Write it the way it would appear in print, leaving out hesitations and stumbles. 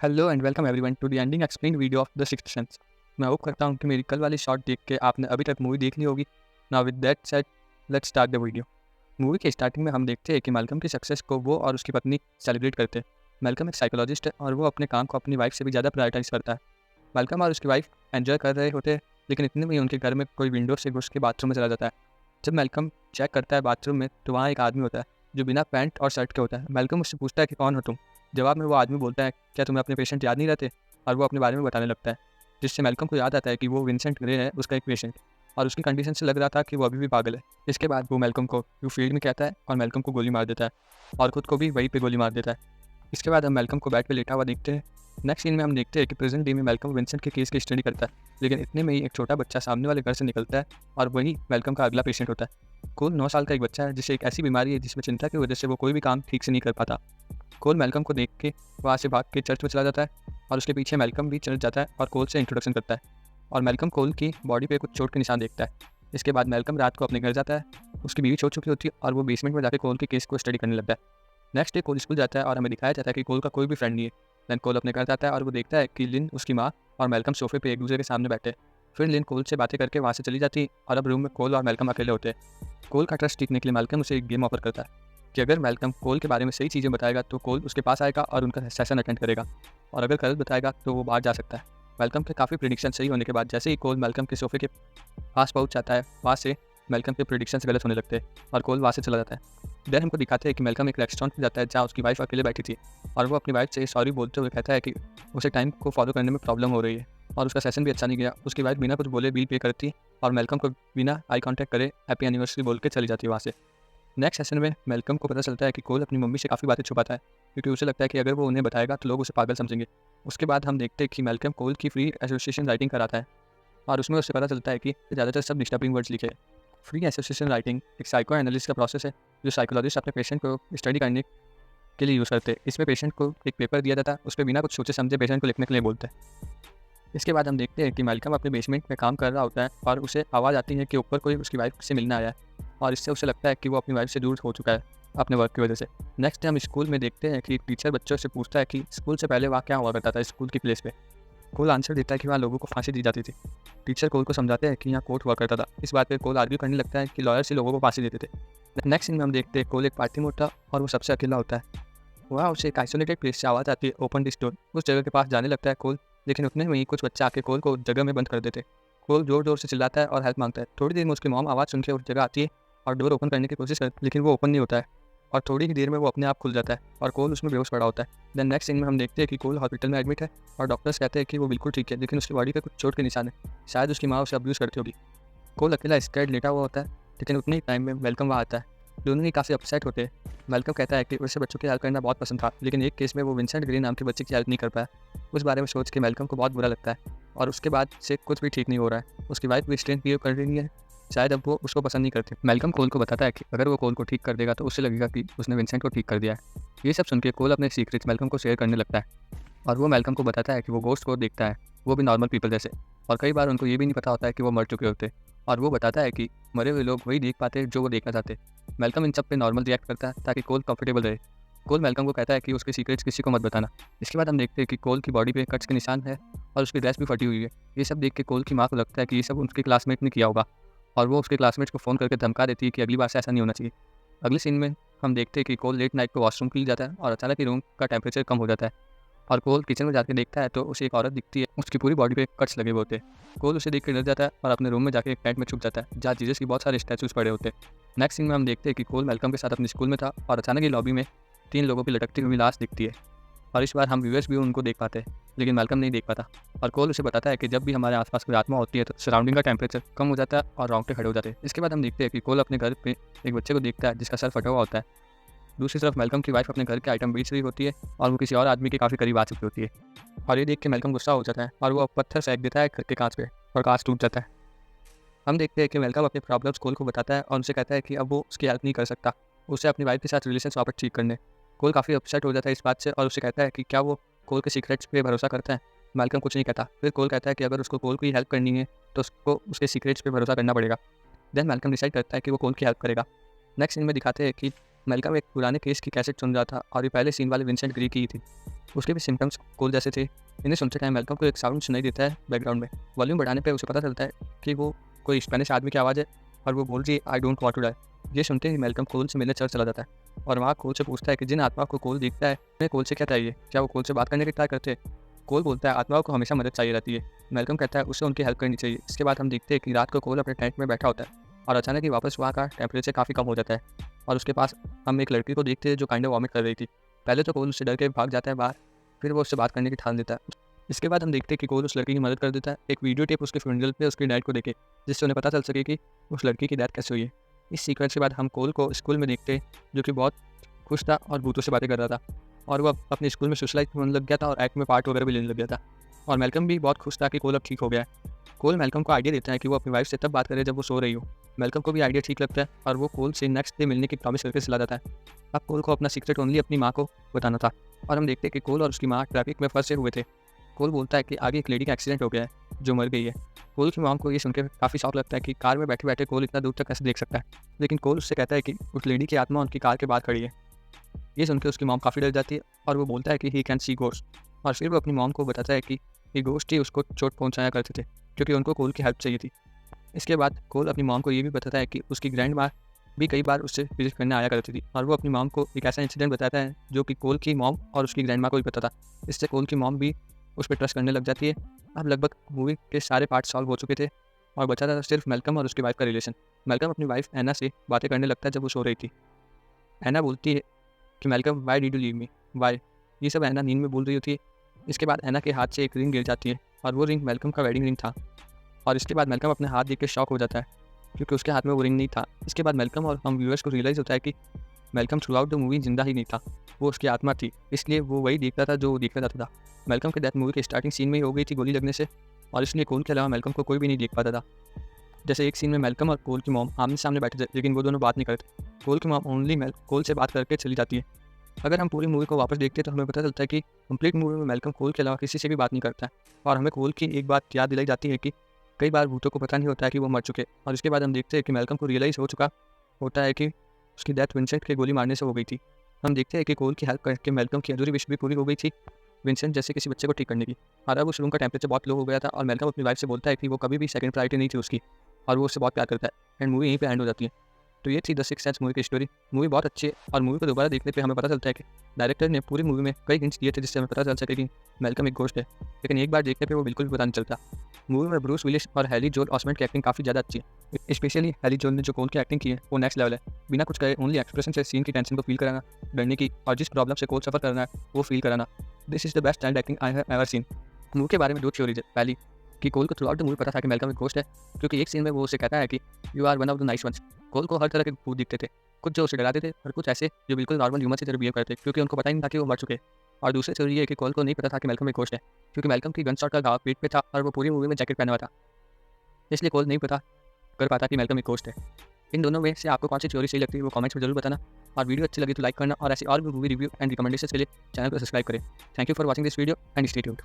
Hello and welcome everyone to the ending explain video of the sixth sense. मैं hope करता हूँ कि मेरी कल वाली शॉट देख के आपने अभी तक मूवी देख ली होगी। Now with that said let's start the video. Movie के स्टार्टिंग में हम देखते हैं कि मैल्कम की सक्सेस को वो और उसकी पत्नी सेलिब्रेट करते हैं। मैल्कम एक साइकोलॉजिस्ट है और वो अपने काम को अपनी वाइफ से भी ज़्यादा प्रायोरिटाइज करता है। मैल्कम और उसकी वाइफ एंजॉय कर रहे होते हैं, लेकिन इतने में ही उनके घर में कोई विंडो से घुस के बाथरूम में चला जाता है। जब मैल्कम चेक करता है बाथरूम में तो वहाँ एक आदमी होता है जो बिना पैंट और शर्ट के होता है। मैल्कम उससे पूछता है कि कौन हो तुम। जवाब में वो आदमी बोलता है, क्या तुम्हें अपने पेशेंट याद नहीं रहते? और वो अपने बारे में बताने लगता है, जिससे मैल्कम को याद आता है कि वो विंसेंट ग्रे है, उसका एक पेशेंट, और उसकी कंडीशन से लग रहा था कि वो अभी भी पागल है। इसके बाद वो मैल्कम को यू फील्ड में कहता है और मैल्कम को गोली मार देता है और खुद को भी वहीं पे गोली मार देता है। इसके बाद हम मैल्कम को बेड पे लेटा हुआ देखते हैं। नेक्स्ट सीन में हम देखते हैं कि प्रेजेंट डे में मैल्कम विंसेंट के केस की स्टडी करता है, लेकिन इतने में ही एक छोटा बच्चा सामने वाले घर से निकलता है और वही मैल्कम का अगला पेशेंट होता है। कोल 9 साल का एक बच्चा है जिसे एक ऐसी बीमारी है जिसमें चिंता की वजह से वो कोई भी काम ठीक से नहीं कर पाता। कोल मैल्कम को देख के वहाँ से भाग के चर्च में चला जाता है और उसके पीछे मैल्कम भी चर्च जाता है और कोल से इंट्रोडक्शन करता है। और मैल्कम कोल की बॉडी पे कुछ चोट के निशान देखता है। इसके बाद मैल्कम रात को अपने घर जाता है। उसकी बीवी छूट चुकी होती है और वो बेसमेंट में जाकर कोल के केस को स्टडी करने लगता है। नेक्स्ट डे कोल स्कूल जाता है और हमें दिखाया जाता है कि कोल का कोई भी फ्रेंड नहीं है। देन कोल अपने घर जाता है और वो देखता है कि लिन, उसकी माँ और मैल्कम सोफे पे एक दूसरे के सामने बैठे। फिर लिन कोल से बातें करके वहाँ से चली जाती है और अब रूम में कोल और मैल्कम अकेले होते हैं। कोल का ट्रस्ट जीतने के लिए मैल्कम उसे एक गेम ऑफर करता है कि अगर मैल्कम कोल के बारे में सही चीज़ें बताएगा तो कोल उसके पास आएगा और उनका सेशन अटेंड करेगा, और अगर गलत बताएगा तो वो बाहर जा सकता है। मैल्कम के काफ़ी प्रिडिक्शन सही होने के बाद जैसे ही कोल मैल्कम के सोफे के पास पहुंच जाता है, वहाँ से मैल्कम के प्रिडिक्शंस गलत होने लगते हैं और कोल वहाँ से चला जाता है। देन हमको दिखाते हैं कि मैल्कम एक रेस्टोरेंट में जाता है जहाँ उसकी वाइफ अकेले बैठी थी, और वो अपनी वाइफ से सॉरी बोलते हुए कहता है कि उसे टाइम को फॉलो करने में प्रॉब्लम हो रही है और उसका सेशन भी अच्छा नहीं गया। उसकी वाइफ बिना कुछ बोले बिल पे करती और मैल्कम को बिना आई कॉन्टैक्ट करे हैप्पी एनिवर्सरी बोल के चली जाती है वहाँ से। नेक्स्ट सेशन में मैल्कम को पता चलता है कि कोल अपनी मम्मी से काफ़ी बातें छुपाता है, क्योंकि उसे लगता है कि अगर वो उन्हें बताएगा तो लोग उसे पागल समझेंगे। उसके बाद हम देखते हैं कि मैल्कम कोल की फ्री एसोसिएशन राइटिंग कराता है और उसमें उससे पता चलता है कि ज़्यादातर सब डिस्टर्बिंग वर्ड्स लिखे हैं। फ्री एसोसिएशन राइटिंग एक साइको एनालिस्ट का प्रोसेस है जो साइकोलॉजिस्ट अपने पेशेंट को स्टडी करने के लिए यूज़ करते हैं। इसमें पेशेंट को एक पेपर दिया जाता है, उस पर बिना कुछ सोचे समझे पेशेंट को लिखने के लिए बोलते हैं। इसके बाद हम देखते हैं कि मैल्कम अपने बेसमेंट में काम कर रहा होता है और उसे आवाज़ आती है कि ऊपर कोई उसकी वाइफ से मिलने आया है, और इससे उसे लगता है कि वो अपनी वाइफ से दूर हो चुका है अपने वर्क की वजह से। नेक्स्ट हम स्कूल में देखते हैं कि टीचर बच्चों से पूछता है कि स्कूल से पहले वहाँ क्या हुआ करता था स्कूल की प्लेस पे। कोल आंसर देता है कि वहाँ लोगों को फांसी दी जाती थी। टीचर कोल को समझाते हैं कि यहाँ कोर्ट हुआ करता था। इस बात पे कोल आर्ग्यू करने लगता है कि लॉयर से लोगों को फांसी देते थे। नेक्स्ट सीन में हम देखते हैं कोल एक पार्टी में होता है और वो सबसे अकेला होता है। वहाँ उसे एक आइसोलेटेड प्लेस से आवाज़ आती है, ओपन द डोर। उस जगह के पास जाने लगता है कोल, लेकिन उतने में ही कुछ बच्चे आके कोल को उस जगह में बंद कर देते। कोल जोर जोर से चिल्लाता है और हेल्प मांगता है। थोड़ी देर में उसकी मॉम आवाज़ सुन के उस जगह आती है और डोर ओपन करने की कोशिश करती है, लेकिन वो ओपन नहीं होता है और थोड़ी ही देर में वो अपने आप खुल जाता है और कोल उसमें बेहोश पड़ा होता है। देन नेक्स्ट सीन में हम देखते हैं कि कोल हॉस्पिटल में एडमिट है और डॉक्टर्स कहते हैं कि वो बिल्कुल ठीक है, लेकिन उसकी बॉडी पे कुछ चोट के निशान है। शायद उसकी माँ उसे अब्यूज़ करती होगी। कोल अकेला स्कैर्ड लेटा हुआ होता है, लेकिन उतने ही टाइम में वेलकम वहाँ आता है। दोनों ही काफ़ी अपसेट होते हैं। वेलकम कहता है कि उसे बच्चों की हेल्प करना बहुत पसंद था, लेकिन एक केस में वो विंसेंट ग्रे नाम के बच्चे की हेल्प नहीं कर पाया। उस बारे में सोच के वेलकम को बहुत बुरा लगता है और उसके बाद से कुछ भी ठीक नहीं हो रहा है। उसकी वाइफ भी स्ट्रेंथ बिहेव कर रही है, शायद अब वो उसको पसंद नहीं करती। वेलकम कोल को बताता है कि अगर वो कोल को ठीक कर देगा तो उससे लगेगा कि उसने विंसेंट को ठीक कर दिया है। ये सब सुन के कोल अपने सीक्रेट्स वेलकम को शेयर करने लगता है और वो वेलकम को बताता है कि वो गोस्ट को देखता है, वो भी नॉर्मल पीपल जैसे, और कई बार उनको ये भी नहीं पता होता है कि वो मर चुके होते। और वो बताता है कि मरे हुए लोग वही देख पाते हैं जो वो देखना चाहते। वेलकम इन सब पे नॉर्मल रिएक्ट करता है ताकि कोल कंफर्टेबल रहे। कोल वेलकम को कहता है कि उसके सीक्रेट्स किसी को मत बताना। इसके बाद हम देखते हैं कि कोल की बॉडी पे कट्स के निशान है और उसकी ड्रेस भी फटी हुई है। ये सब देख के कोल की माँ को लगता है कि ये सब उसके क्लासमेट ने किया होगा, और वो उसके क्लासमेट्स को फ़ोन करके धमका देती है कि अगली बार से ऐसा नहीं होना चाहिए। अगले सीन में हम देखते हैं कि कोल लेट नाइट को वॉशरूम के लिए जाता है और अचानक ही रूम का टेम्परेचर कम हो जाता है और कोल किचन में जाके देखता है तो उसे एक औरत दिखती है। उसकी पूरी बॉडी पे कट्स लगे हुए होते हैं। कोल उसे देख के डर जाता है और अपने रूम में जाके एक टेंट में छुप जाता है जहाँ जीसस की बहुत सारे स्टैचूज पड़े होते हैं। नेक्स्ट सीन में हम देखते हैं कि कोल वेलकम के साथ अपने स्कूल में था और अचानक ही लॉबी में 3 लोगों की लटकती हुई लाश दिखती है, और इस बार हम व्यूअर्स भी उनको देख पाते हैं, लेकिन वेलकम नहीं देख पाता। और कोल उसे बताता है कि जब भी हमारे आसपास कोई आत्मा होती है तो सराउंडिंग का टेम्परेचर कम हो जाता है और रोंगटे खड़े हो जाते हैं। इसके बाद हम देखते हैं कि कोल अपने घर पे एक बच्चे को देखता है जिसका सर फटा हुआ होता है। दूसरी तरफ मेल्कम की वाइफ अपने घर के आइटम बेच रही होती है और वो किसी और आदमी के काफ़ी करीब आ चुकी होती है, और ये देख के मेल्कम गुस्सा हो जाता है और वो पत्थर फेंक देता है घर के कांच पे और कांच टूट जाता है। हम देखते हैं कि मेल्कम अपने प्रॉब्लम्स कोल को बताता है और उनसे कहता है कि अब वो उसकी हेल्प नहीं कर सकता, उसे अपनी वाइफ के साथ रिलेशन वापस ठीक करने। कोल काफ़ी अपसेट हो जाता है इस बात से और उसे कहता है कि क्या वो कोल के सीक्रेट्स पे भरोसा करता है। मेल्कम कुछ नहीं कहता। फिर कोल कहता है कि अगर उसको कोल की हेल्प करनी है तो उसको उसके सीक्रेट्स पे भरोसा करना पड़ेगा। देन मेल्कम डिसाइड करता है कि वो कोल की हेल्प करेगा। नेक्स्ट सीन में दिखाते हैं कि मेलकम एक पुराने केस की कैसेट सुन रहा था और ये पहले सीन वाले विंसेंट ग्रे की थी। उसके भी सिम्टम्स कोल जैसे थे। इन्हें सुनते टाइम मेलकम को एक साउंड सुनाई देता है बैकग्राउंड में। वॉल्यूम बढ़ाने पे उसे पता चलता है कि वो कोई स्पेनिश आदमी की आवाज़ है और वो बोल रही है I don't want to die. ये सुनते ही मेलकम कोल से मिलने चर्च चला जाता है और वहाँ कोल से पूछता है कि जिन आत्मा को कोल देखता है उन्हें कोल से क्या चाहिए, क्या वो कोल से बात करने की ट्राई करते हैं। कोल बोलता है आत्माओं को हमेशा मदद चाहिए रहती है। मेलकम कहता है उसे उनकी हेल्प करनी चाहिए। इसके बाद हम देखते हैं कि रात को कोल अपने टेंट में बैठा होता है और अचानक ही वापस वहाँ का टेम्परेचर काफ़ी कम हो जाता है और उसके पास हम एक लड़की को देखते हैं जो काइंड ऑफ वॉमिट कर रही थी। पहले तो कोल उससे डर के भाग जाता है बाहर, फिर वो उससे बात करने की ठान देता है। इसके बाद हम देखते हैं कि कोल उस लड़की की मदद कर देता है एक वीडियो टेप उसके फ्यूनरल पे उसकी डैड को देखे, जिससे उन्हें पता चल सके कि उस लड़की की डेथ कैसे हुई है। इस सीक्वेंस के बाद हम कोल को स्कूल में देखते हैं जो कि बहुत खुश था और भूतों से बातें कर रहा था और वो अपने स्कूल में सोशलाइज होने लग गया था और एक्ट में पार्ट वगैरह भी लेने लग गया था। और मेलकम भी बहुत खुश था कि कोल अब ठीक हो गया है। कोल मेलकम को आइडिया देता है कि वो अपनी वाइफ से तब बात करे जब वो सो रही हो। मेलकम को भी आइडिया ठीक लगता है और वो कोल से नेक्स्ट डे मिलने की प्रॉमिस करके चला जाता है। अब कोल को अपना सीक्रेट ओनली अपनी माँ को बताना था और हम देखते हैं कि कोल और उसकी माँ ट्रैफिक में फंसे हुए थे। कोल बोलता है कि आगे एक लेडी का एक्सीडेंट हो गया है जो मर गई है। कोल की मॉम को ये सुनकर काफ़ी शौक लगता है कि कार में बैठे बैठे कोल इतना दूर तक कैसे देख सकता है, लेकिन कोल उससे कहता है कि उस लेडी की आत्मा उनकी कार के बाहर खड़ी है। ये सुनकर उसकी मॉम काफ़ी डर जाती है और वो बोलता है कि ही कैन सी गोस्ट, और फिर वो अपनी मॉम को बताता है कि ये गोस्ट ही उसको चोट पहुंचाया करते थे क्योंकि उनको कोल की हेल्प चाहिए थी। इसके बाद कोल अपनी मॉम को ये भी बताता है कि उसकी ग्रैंड माँ भी कई बार उससे विजिट करने आया करती थी और वो अपनी मॉम को एक ऐसा इंसिडेंट बताता है जो कि कोल की मॉम और उसकी ग्रैंड माँ को भी पता था। इससे कोल की मॉम भी उस पर ट्रस्ट करने लग जाती है। अब लगभग मूवी के सारे पार्ट सॉल्व हो चुके थे और बचा था सिर्फ मेलकम और उसकी वाइफ का रिलेशन। मेलकम अपनी वाइफ एना से बातें करने लगता है जब वो सो रही थी। एना बोलती है कि Malcolm why did you leave me why, ये सब एना नींद में बोल रही होती है। इसके बाद एना के हाथ से एक रिंग गिर जाती है और वो रिंग मेलकम का वेडिंग रिंग था। और इसके बाद मेलकम अपने हाथ देख के शॉक हो जाता है क्योंकि उसके हाथ में वो रिंग नहीं था। इसके बाद मेलकम और हम व्यूअर्स को रियलाइज़ होता है कि Malcolm through out the movie जिंदा ही नहीं था, वो उसकी आत्मा थी, इसलिए वो वही देखता था जो वो देखना चाहता था। मेलकम की डेथ मूवी के स्टार्टिंग सीन में ही हो गई थी गोली लगने से और इसलिए कोल के अलावा मेलकम को कोई भी नहीं देख पाता था। जैसे एक सीन में मेलकम और कोल की मॉम आमने सामने बैठे थे लेकिन वो दोनों बात नहीं करते। कोल की मॉम ओनली कोल से बात करके चली जाती है। अगर हम पूरी मूवी को वापस देखते हैं तो हमें पता चलता है कि कंप्लीट मूवी में मेलकम कोल के अलावा किसी से भी बात नहीं करता है और हमें कोल की एक बात याद दिलाई जाती है कि कई बार भूतों को पता नहीं होता है कि वो मर चुके। और इसके बाद हम देखते हैं कि मेलकम को रियलाइज़ हो चुका होता है कि उसकी डेथ विंसेंट के गोली मारने से हो गई थी। हम देखते हैं कि कोल की हेल्प करके मेलकम की अधूरी विश भी पूरी हो गई थी विंसेंट जैसे किसी बच्चे को ठीक करने की। और अब उस रूम का टेम्परेचर बहुत लो हो गया था और मेलकम अपनी वाइफ से बोलता है कि वो कभी भी सेकंड प्रायोरिटी नहीं थी उसकी और वो उससे बहुत प्यार करता है। एंड मूवी यहीं पे एंड हो जाती है। तो ये थी द सिक्स्थ सेंस मूवी की स्टोरी। मूवी बहुत अच्छी है और मूवी को दोबारा देखने पे हमें पता चलता है कि डायरेक्टर ने पूरी मूवी में कई हिंट्स दिए थे जिससे हमें पता चल सके कि मेलकम एक घोस्ट है, लेकिन एक बार देखने पे वो बिल्कुल भी पता नहीं चलता। मूवी में ब्रूस विलिस और हैली जोल ऑसमेंट की एक्टिंग काफ़ी ज़्यादा अच्छी है। स्पेशली हैली जोल ने जो कोल की एक्टिंग की है वो नेक्स्ट लेवल है। बिना कुछ कहे ओनली एक्सप्रेशन से सीन की टेंशन को फील कराना, डरने की और जिस प्रॉब्लम से कोल सफ़र करना है वो फील कराना। This is the best child acting I have ever seen. Movie के बारे में दो थ्योरीज है। पहली कि कोल को थ्रू आउट द मूवी पता था कि मेलकम एक घोस्ट है क्योंकि एक सीन में वो उसे कहता है कि you are one of the nice ones. कोल को हर तरह के भूत दिखते थे, कुछ जो उसे डराते थे और कुछ ऐसे जो बिल्कुल नॉर्मल ह्यूमन से तरह बिहेव करते क्योंकि उनको पता ही नहीं था कि वो मर चुके। और दूसरी थ्योरी ये है कि कोल को नहीं पता था कि मेलकम एक घोस्ट है क्योंकि मेलकम की गन शॉट का घाव पेट पे था और वो पूरी मूवी में जैकेट पहना हुआ था, इसलिए कोल नहीं पता कर पाता कि मेलकम एक घोस्ट है। इन दोनों में से आपको कौन सी थ्योरी सही लगती है वो कमेंट्स में जरूर बताना और वीडियो अच्छी लगी तो लाइक करना और ऐसी और भी मूवी रिव्यू एंड रिकमेंडेशन के लिए चैनल को सब्सक्राइब करें। Thank you for watching this video and stay tuned.